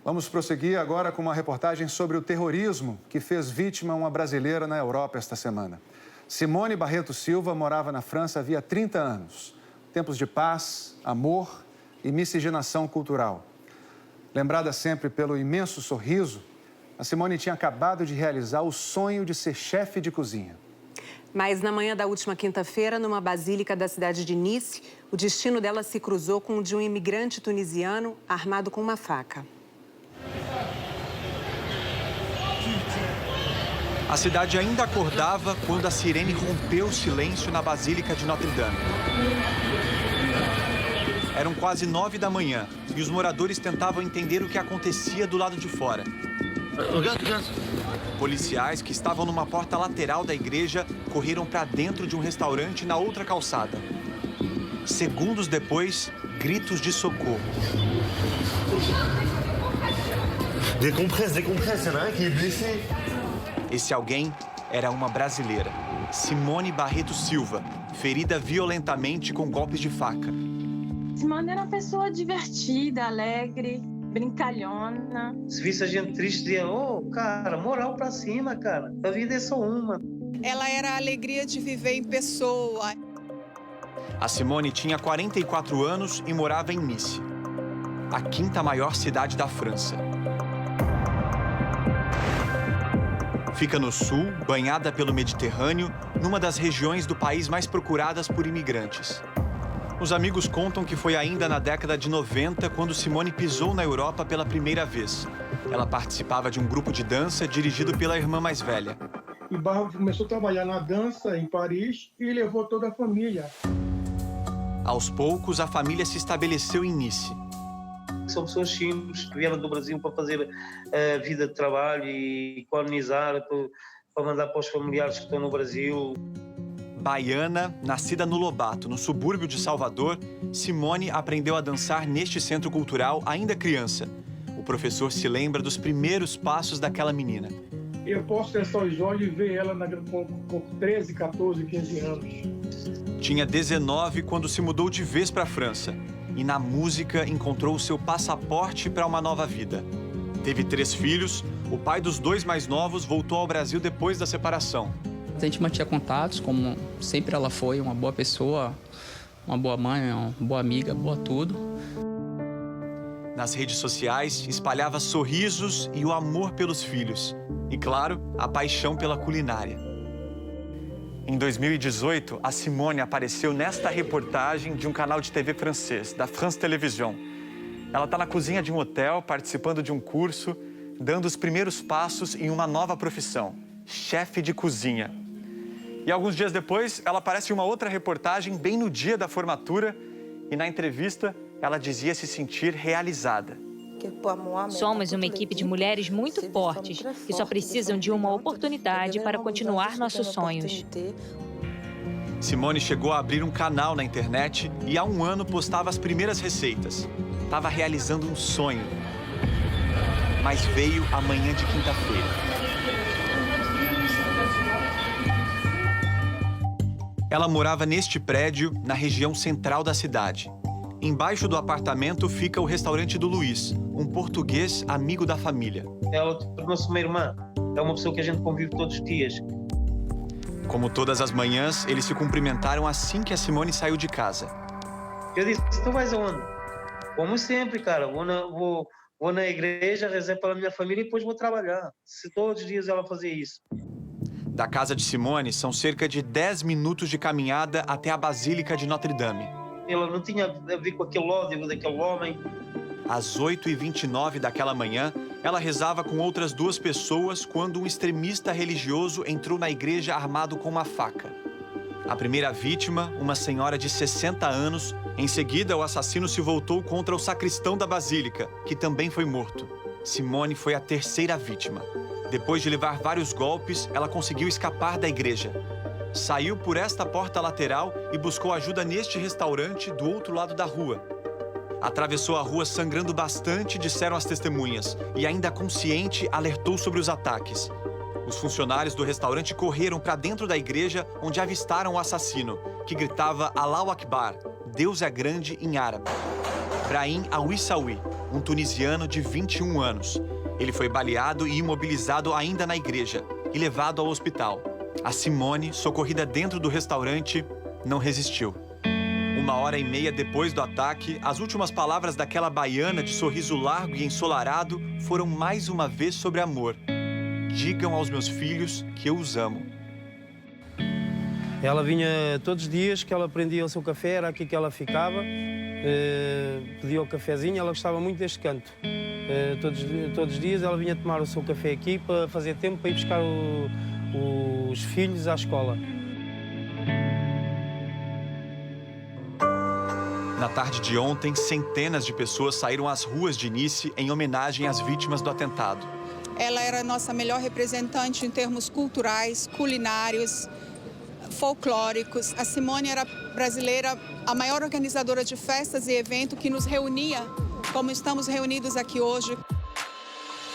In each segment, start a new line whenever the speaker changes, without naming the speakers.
Vamos prosseguir agora com uma reportagem sobre o terrorismo que fez vítima uma brasileira na Europa esta semana. Simone Barreto Silva morava na França havia 30 anos. Tempos de paz, amor e miscigenação cultural. Lembrada sempre pelo imenso sorriso, a Simone tinha acabado de realizar o sonho de ser chefe de cozinha.
Mas na manhã da última quinta-feira, numa basílica da cidade de Nice, o destino dela se cruzou com o de um imigrante tunisiano armado com uma faca.
A cidade ainda acordava quando a sirene rompeu o silêncio na Basílica de Notre Dame. Eram quase 9 da manhã e os moradores tentavam entender o que acontecia do lado de fora. Policiais que estavam numa porta lateral da igreja correram para dentro de um restaurante na outra calçada. Segundos depois, gritos de socorro.
Décompresse, il y en a un qui est blessé.
Esse alguém era uma brasileira, Simone Barreto Silva, ferida violentamente com golpes de faca.
Simone era uma pessoa divertida, alegre, brincalhona.
Se visse a gente triste, dizia, cara, moral pra cima, cara. A vida é só uma.
Ela era a alegria de viver em pessoa.
A Simone tinha 44 anos e morava em Nice, a quinta maior cidade da França. Fica no sul, banhada pelo Mediterrâneo, numa das regiões do país mais procuradas por imigrantes. Os amigos contam que foi ainda na década de 90 quando Simone pisou na Europa pela primeira vez. Ela participava de um grupo de dança dirigido pela irmã mais velha.
E Barro começou a trabalhar na dança em Paris e levou toda a família.
Aos poucos, a família se estabeleceu em Nice.
São pessoas simples que vieram do Brasil para fazer a vida de trabalho e colonizar, para mandar para os familiares que estão no Brasil.
Baiana, nascida no Lobato, no subúrbio de Salvador, Simone aprendeu a dançar neste centro cultural ainda criança. O professor se lembra dos primeiros passos daquela menina.
Eu posso fechar os olhos e ver ela com 13, 14, 15 anos.
Tinha 19 quando se mudou de vez para a França. E na música encontrou o seu passaporte para uma nova vida. Teve 3 filhos, o pai dos 2 mais novos voltou ao Brasil depois da separação.
A gente mantinha contatos, como sempre ela foi, uma boa pessoa, uma boa mãe, uma boa amiga, boa tudo.
Nas redes sociais, espalhava sorrisos e o amor pelos filhos. E, claro, a paixão pela culinária. Em 2018, a Simone apareceu nesta reportagem de um canal de TV francês, da France Télévisions. Ela está na cozinha de um hotel, participando de um curso, dando os primeiros passos em uma nova profissão, chefe de cozinha. E alguns dias depois, ela aparece em uma outra reportagem, bem no dia da formatura, e na entrevista, ela dizia se sentir realizada.
Somos uma equipe de mulheres muito fortes, que só precisam de uma oportunidade para continuar nossos sonhos.
Simone chegou a abrir um canal na internet e há um ano postava as primeiras receitas. Estava realizando um sonho. Mas veio a manhã de quinta-feira. Ela morava neste prédio, na região central da cidade. Embaixo do apartamento fica o restaurante do Luiz, um português amigo da família.
Ela tornou-se uma irmã. É uma pessoa que a gente convive todos os dias.
Como todas as manhãs, eles se cumprimentaram assim que a Simone saiu de casa.
Eu disse, tu vais aonde? Como sempre, cara. Vou na igreja, rezar pela minha família e depois vou trabalhar. Se todos os dias ela fazia isso.
Da casa de Simone, são cerca de 10 minutos de caminhada até a Basílica de Notre Dame.
Ela não tinha a ver com aquele ódio daquele homem.
Às 8h29 daquela manhã, ela rezava com outras 2 pessoas quando um extremista religioso entrou na igreja armado com uma faca. A primeira vítima, uma senhora de 60 anos, em seguida o assassino se voltou contra o sacristão da basílica, que também foi morto. Simone foi a terceira vítima. Depois de levar vários golpes, ela conseguiu escapar da igreja. Saiu por esta porta lateral e buscou ajuda neste restaurante do outro lado da rua. Atravessou a rua sangrando bastante, disseram as testemunhas, e ainda consciente, alertou sobre os ataques. Os funcionários do restaurante correram para dentro da igreja, onde avistaram o assassino, que gritava Allahu Akbar, Deus é grande em árabe. Brahim Awissaoui, um tunisiano de 21 anos. Ele foi baleado e imobilizado ainda na igreja e levado ao hospital. A Simone, socorrida dentro do restaurante, não resistiu. 1h30 depois do ataque, as últimas palavras daquela baiana de sorriso largo e ensolarado foram mais uma vez sobre amor. Digam aos meus filhos que eu os amo.
Ela vinha todos os dias, que ela prendia o seu café, era aqui que ela ficava, pedia o cafezinho, ela gostava muito deste canto. Todos os dias ela vinha tomar o seu café aqui para fazer tempo para ir buscar os filhos à escola.
Na tarde de ontem, centenas de pessoas saíram às ruas de Nice em homenagem às vítimas do atentado.
Ela era a nossa melhor representante em termos culturais, culinários, folclóricos. A Simone era brasileira, a maior organizadora de festas e eventos que nos reunia, como estamos reunidos aqui hoje.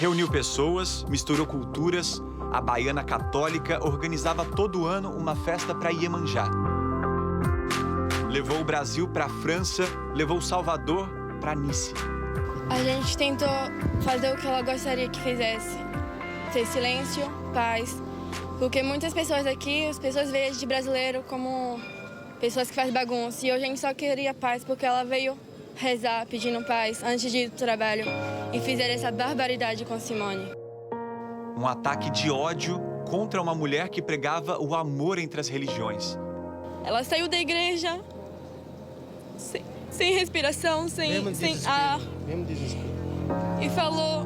Reuniu pessoas, misturou culturas. A baiana católica organizava todo ano uma festa para Iemanjá. Levou o Brasil para a França, levou Salvador para Nice.
A gente tentou fazer o que ela gostaria que fizesse. Ter silêncio, paz. Porque muitas pessoas aqui, as pessoas veem de brasileiro como pessoas que fazem bagunça. E hoje a gente só queria paz porque ela veio rezar pedindo paz antes de ir do trabalho. E fizeram essa barbaridade com Simone.
Um ataque de ódio contra uma mulher que pregava o amor entre as religiões.
Ela saiu da igreja sem respiração, sem ar. E falou,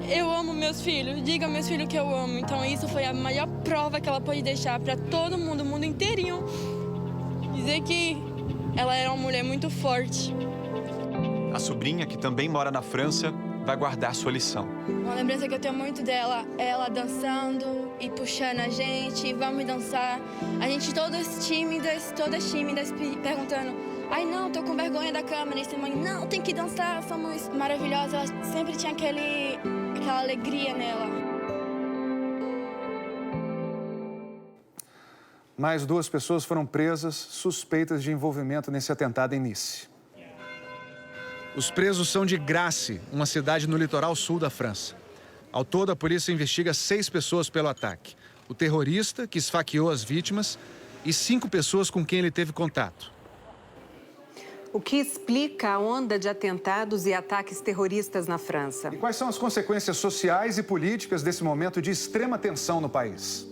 eu amo meus filhos, diga aos meus filhos que eu amo. Então isso foi a maior prova que ela pôde deixar para todo mundo, o mundo inteirinho. Dizer que ela era uma mulher muito forte.
A sobrinha, que também mora na França, vai guardar sua lição.
Uma lembrança que eu tenho muito dela é ela dançando e puxando a gente, vamos dançar. A gente todas tímidas, perguntando, ai não, tô com vergonha da câmera. E Simone, não, tem que dançar, somos maravilhosas. Ela sempre tinha aquela alegria nela.
Mais 2 pessoas foram presas, suspeitas de envolvimento nesse atentado em Nice. Os presos são de Grasse, uma cidade no litoral sul da França. Ao todo, a polícia investiga 6 pessoas pelo ataque. O terrorista, que esfaqueou as vítimas, e 5 pessoas com quem ele teve contato.
O que explica a onda de atentados e ataques terroristas na França?
E quais são as consequências sociais e políticas desse momento de extrema tensão no país?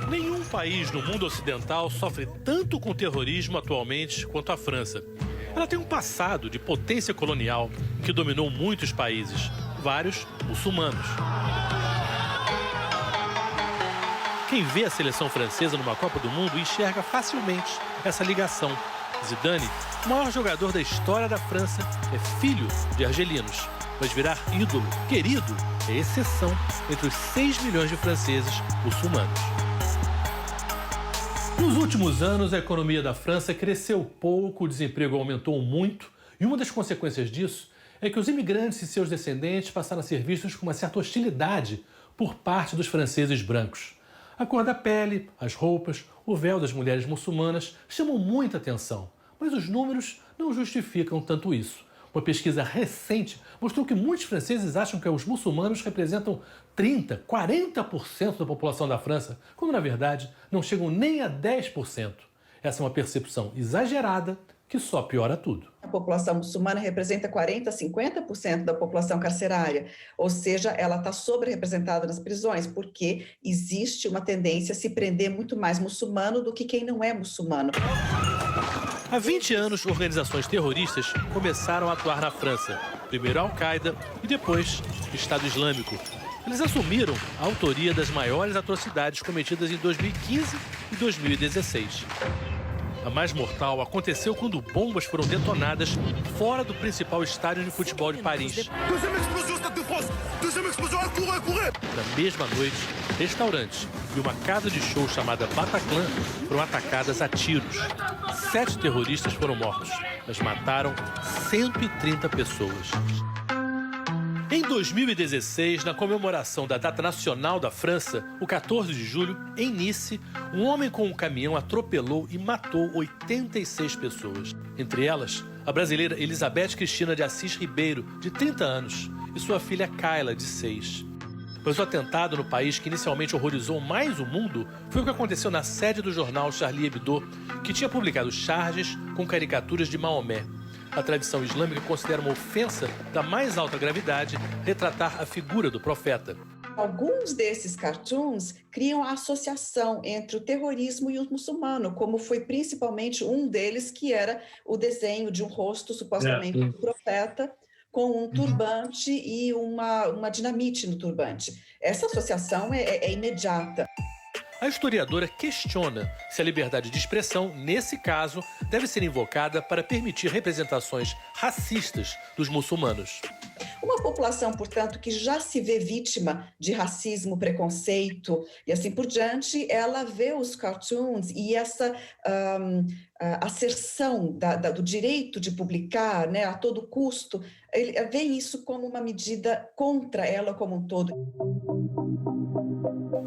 Nenhum país no mundo ocidental sofre tanto com terrorismo atualmente quanto a França. Ela tem um passado de potência colonial que dominou muitos países, vários muçulmanos. Quem vê a seleção francesa numa Copa do Mundo enxerga facilmente essa ligação. Zidane, o maior jogador da história da França, é filho de argelinos, mas virar ídolo, querido, é exceção entre os 6 milhões de franceses muçulmanos. Nos últimos anos, a economia da França cresceu pouco, o desemprego aumentou muito, e uma das consequências disso é que os imigrantes e seus descendentes passaram a ser vistos com uma certa hostilidade por parte dos franceses brancos. A cor da pele, as roupas, o véu das mulheres muçulmanas chamam muita atenção, mas os números não justificam tanto isso. Uma pesquisa recente mostrou que muitos franceses acham que os muçulmanos representam 30%, 40% da população da França, quando na verdade não chegam nem a 10%. Essa é uma percepção exagerada que só piora tudo.
A população muçulmana representa 40% a 50% da população carcerária, ou seja, ela está sobre-representada nas prisões, porque existe uma tendência a se prender muito mais muçulmano do que quem não é muçulmano.
Há 20 anos, organizações terroristas começaram a atuar na França. Primeiro a Al-Qaeda e depois o Estado Islâmico. Eles assumiram a autoria das maiores atrocidades cometidas em 2015 e 2016. A mais mortal aconteceu quando bombas foram detonadas fora do principal estádio de futebol de Paris. Na mesma noite, restaurantes e uma casa de show chamada Bataclan foram atacadas a tiros. 7 terroristas foram mortos, mas mataram 130 pessoas. Em 2016, na comemoração da data nacional da França, o 14 de julho, em Nice, um homem com um caminhão atropelou e matou 86 pessoas. Entre elas, a brasileira Elizabeth Cristina de Assis Ribeiro, de 30 anos, e sua filha Kayla, de 6. Mas o atentado no país que inicialmente horrorizou mais o mundo foi o que aconteceu na sede do jornal Charlie Hebdo, que tinha publicado charges com caricaturas de Maomé. A tradição islâmica considera uma ofensa da mais alta gravidade retratar a figura do profeta.
Alguns desses cartoons criam a associação entre o terrorismo e o muçulmano, como foi principalmente um deles, que era o desenho de um rosto supostamente do profeta, com um turbante e uma dinamite no turbante. Essa associação é imediata.
A historiadora questiona se a liberdade de expressão, nesse caso, deve ser invocada para permitir representações racistas dos muçulmanos.
Uma população, portanto, que já se vê vítima de racismo, preconceito e assim por diante, ela vê os cartoons e essa asserção do direito de publicar, né, a todo custo, ele vê isso como uma medida contra ela como um todo.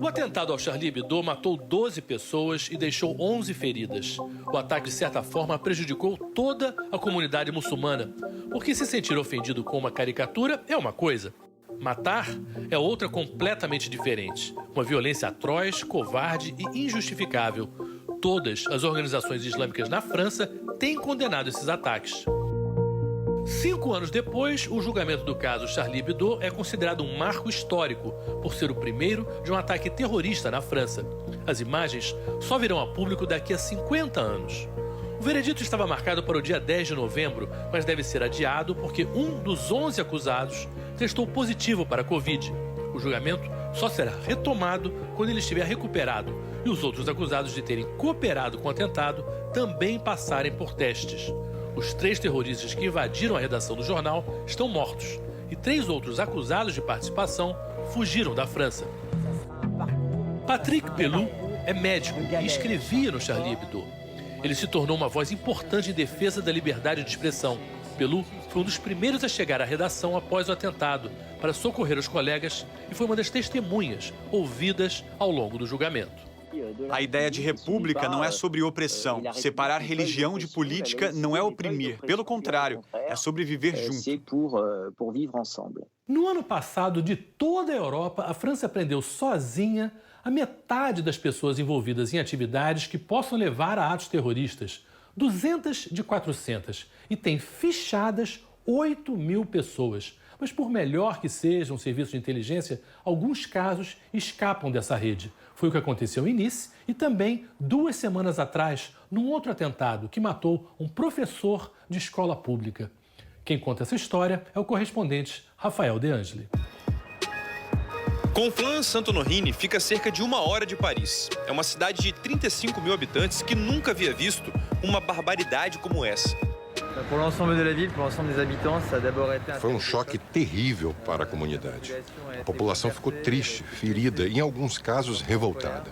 O atentado ao Charlie Hebdo matou 12 pessoas e deixou 11 feridas. O ataque, de certa forma, prejudicou toda a comunidade muçulmana, porque se sentir ofendido com uma caricatura é uma coisa. Matar é outra completamente diferente. Uma violência atroz, covarde e injustificável. Todas as organizações islâmicas na França têm condenado esses ataques. 5 anos depois, o julgamento do caso Charlie Hebdo é considerado um marco histórico por ser o primeiro de um ataque terrorista na França. As imagens só virão a público daqui a 50 anos. O veredito estava marcado para o dia 10 de novembro, mas deve ser adiado porque um dos 11 acusados testou positivo para a Covid. O julgamento só será retomado quando ele estiver recuperado e os outros acusados de terem cooperado com o atentado também passarem por testes. Os 3 terroristas que invadiram a redação do jornal estão mortos e 3 outros acusados de participação fugiram da França. Patrick Pelloux é médico e escrevia no Charlie Hebdo. Ele se tornou uma voz importante em defesa da liberdade de expressão. Pelloux foi um dos primeiros a chegar à redação após o atentado para socorrer os colegas e foi uma das testemunhas ouvidas ao longo do julgamento.
A ideia de república não é sobre opressão. Separar religião de política não é oprimir. Pelo contrário, é sobre viver junto.
No ano passado, de toda a Europa, a França prendeu sozinha a metade das pessoas envolvidas em atividades que possam levar a atos terroristas. 200 de 400. E tem fichadas 8.000 pessoas. Mas por melhor que seja um serviço de inteligência, alguns casos escapam dessa rede. Foi o que aconteceu em Nice e também 2 semanas atrás, num outro atentado que matou um professor de escola pública. Quem conta essa história é o correspondente Rafael De Angeli.
Conflans-Sainte-Honorine fica a cerca de 1 hora de Paris. É uma cidade de 35 mil habitantes que nunca havia visto uma barbaridade como essa.
Foi um choque terrível para a comunidade. A população ficou triste, ferida e, em alguns casos, revoltada.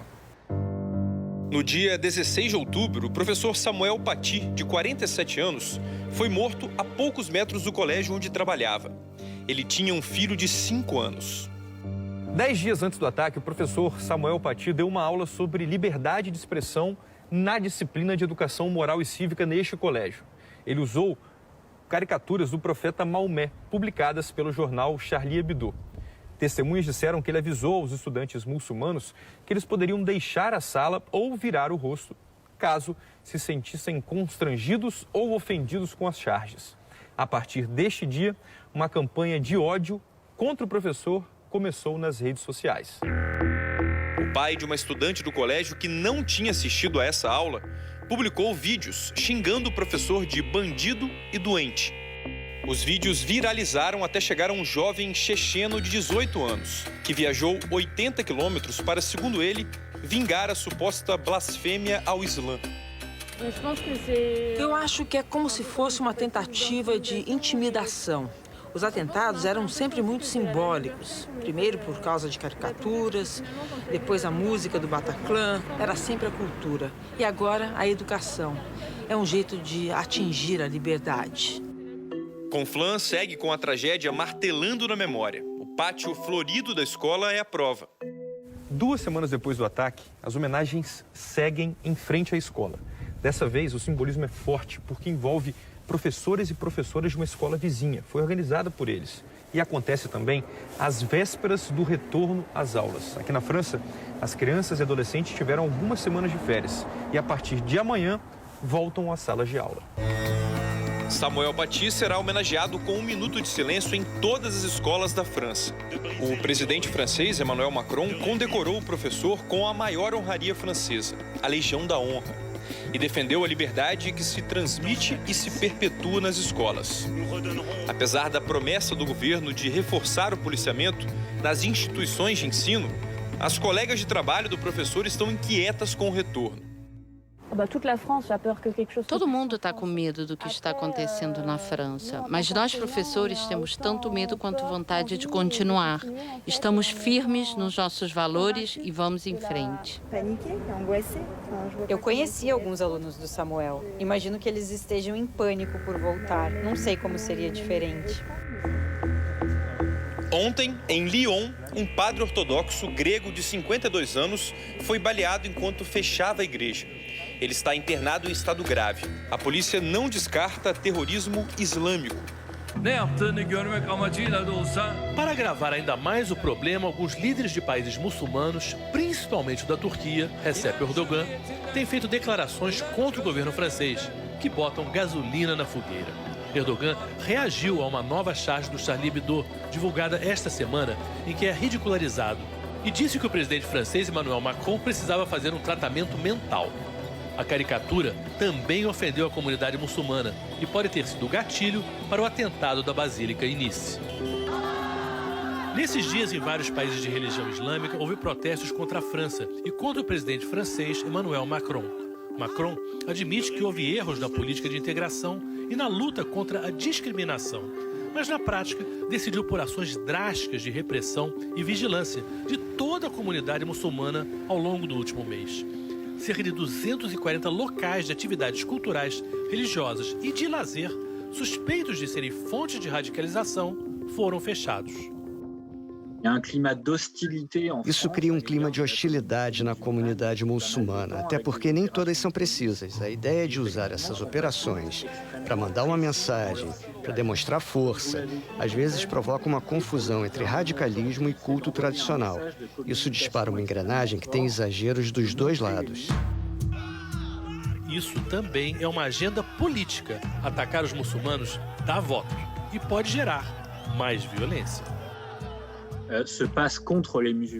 No dia 16 de outubro, o professor Samuel Paty, de 47 anos, foi morto a poucos metros do colégio onde trabalhava. Ele tinha um filho de 5 anos.
10 dias antes do ataque, o professor Samuel Paty deu uma aula sobre liberdade de expressão na disciplina de Educação Moral e Cívica neste colégio. Ele usou caricaturas do profeta Maomé, publicadas pelo jornal Charlie Hebdo. Testemunhas disseram que ele avisou aos estudantes muçulmanos que eles poderiam deixar a sala ou virar o rosto, caso se sentissem constrangidos ou ofendidos com as charges. A partir deste dia, uma campanha de ódio contra o professor começou nas redes sociais.
O pai de uma estudante do colégio que não tinha assistido a essa aula publicou vídeos xingando o professor de bandido e doente. Os vídeos viralizaram até chegar a um jovem checheno de 18 anos, que viajou 80 quilômetros para, segundo ele, vingar a suposta blasfêmia ao Islã.
Eu acho que é como se fosse uma tentativa de intimidação. Os atentados eram sempre muito simbólicos. Primeiro por causa de caricaturas, depois a música do Bataclan, era sempre a cultura. E agora a educação. É um jeito de atingir a liberdade.
Conflans segue com a tragédia martelando na memória. O pátio florido da escola é a prova.
2 semanas depois do ataque, as homenagens seguem em frente à escola. Dessa vez, o simbolismo é forte porque envolve professores e professoras de uma escola vizinha. Foi organizada por eles. E acontece também às vésperas do retorno às aulas. Aqui na França, as crianças e adolescentes tiveram algumas semanas de férias. E a partir de amanhã, voltam às salas de aula.
Samuel Paty será homenageado com 1 minuto de silêncio em todas as escolas da França. O presidente francês, Emmanuel Macron, condecorou o professor com a maior honraria francesa, a Legião da Honra, e defendeu a liberdade que se transmite e se perpetua nas escolas. Apesar da promessa do governo de reforçar o policiamento nas instituições de ensino, as colegas de trabalho do professor estão inquietas com o retorno.
Todo mundo está com medo do que está acontecendo na França, mas nós, professores, temos tanto medo quanto vontade de continuar. Estamos firmes nos nossos valores e vamos em frente.
Eu conheci alguns alunos do Samuel. Imagino que eles estejam em pânico por voltar. Não sei como seria diferente.
Ontem, em Lyon, um padre ortodoxo grego de 52 anos foi baleado enquanto fechava a igreja. Ele está internado em estado grave. A polícia não descarta terrorismo islâmico.
Para agravar ainda mais o problema, alguns líderes de países muçulmanos, principalmente o da Turquia, Recep Erdogan, têm feito declarações contra o governo francês, que botam gasolina na fogueira. Erdogan reagiu a uma nova charge do Charlie Hebdo, divulgada esta semana, em que é ridicularizado, e disse que o presidente francês Emmanuel Macron precisava fazer um tratamento mental. A caricatura também ofendeu a comunidade muçulmana e pode ter sido gatilho para o atentado da Basílica em Nice. Nesses dias, em vários países de religião islâmica, houve protestos contra a França e contra o presidente francês Emmanuel Macron. Macron admite que houve erros na política de integração e na luta contra a discriminação, mas na prática decidiu por ações drásticas de repressão e vigilância de toda a comunidade muçulmana ao longo do último mês. Cerca de 240 locais de atividades culturais, religiosas e de lazer, suspeitos de serem fontes de radicalização, foram fechados.
Isso cria um clima de hostilidade na comunidade muçulmana, até porque nem todas são precisas. A ideia de usar essas operações para mandar uma mensagem, para demonstrar força, às vezes provoca uma confusão entre radicalismo e culto tradicional. Isso dispara uma engrenagem que tem exageros dos dois lados.
Isso também é uma agenda política. Atacar os muçulmanos dá votos e pode gerar mais violência.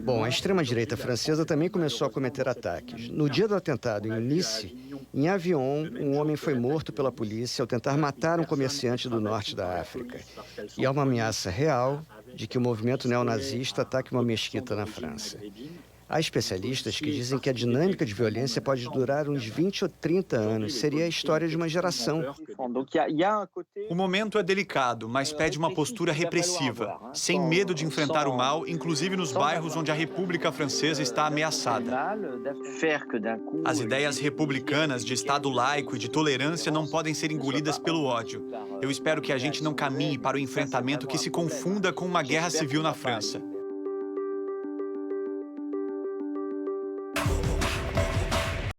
Bom, a extrema-direita francesa também começou a cometer ataques. No dia do atentado em Nice, em Avignon, um homem foi morto pela polícia ao tentar matar um comerciante do norte da África. E há uma ameaça real de que o movimento neonazista ataque uma mesquita na França. Há especialistas que dizem que a dinâmica de violência pode durar uns 20 ou 30 anos. Seria a história de uma geração.
O momento é delicado, mas pede uma postura repressiva, sem medo de enfrentar o mal, inclusive nos bairros onde a República Francesa está ameaçada. As ideias republicanas de Estado laico e de tolerância não podem ser engolidas pelo ódio. Eu espero que a gente não caminhe para o enfrentamento que se confunda com uma guerra civil na França.